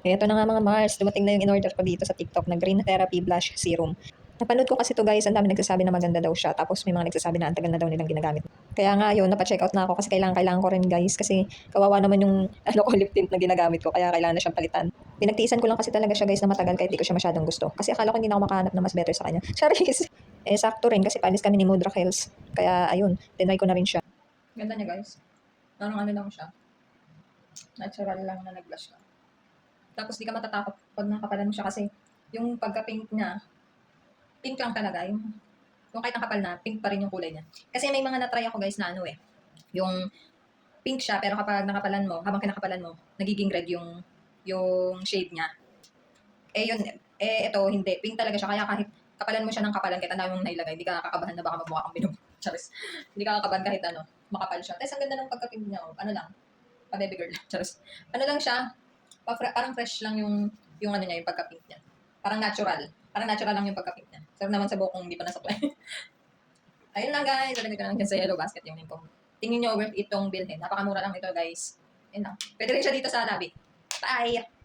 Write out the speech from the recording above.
Eto na nga mga Mars, dumating na yung in-order ko dito sa TikTok na Green Therapy Blush Serum. Napanood ko kasi to guys, ang dami nagsasabi na maganda daw siya. Tapos may mga nagsasabi na ang tagal na daw nilang ginagamit. Kaya nga yun, napacheck out na ako kasi kailangan ko rin guys. Kasi kawawa naman yung ano ko, lip tint na ginagamit ko. Kaya kailangan na siyang palitan. Pinagtiisan ko lang kasi talaga siya guys na matagal kahit di ko siya masyadong gusto. Kasi akala ko hindi na ako makahanap na mas better sa kanya. Charis! Eh sakto rin kasi paalis kami ni Mudra Hills. Kaya ayun, tinry ko na rin siya. Ganda niya guys. Parang ano lang siya. Natural lang na nag-blush ka. Tapos di ka matatakot pag nakapalan mo siya kasi yung pagka-pink niya, pink lang talaga. Yung kahit nakapal na, pink pa rin yung kulay niya. Kasi may mga na-try ako guys na ano eh, yung pink siya pero kapag nakapalan mo, habang kinakapalan mo, nagiging red yung shade niya. Eh yun, ito hindi, pink talaga siya kaya kahit kapalan mo siya ng kapalan kahit ang dami mong nailagay, hindi ka kakabahan na baka magmukha kang binom. Charis. Hindi ka kakabahan kahit ano, makapal siya. Tapos ang ganda ng pagka-pink niya, oh. Ano lang, pa-baby girl lang. Charis. Ano lang siya, parang fresh lang yung ano niya, yung pagka-pink niya. Parang natural. Parang natural lang yung pagka-pink niya. Sarap naman sa buhok kung hindi pa nasuklay. Ayun lang guys, ilagay ko lang dyan sa yellow basket yung link ko. Tingin nyo worth itong bilhin. Napakamura lang ito guys. Ayun lang. Pwede rin siya dito sa Labi. Bye!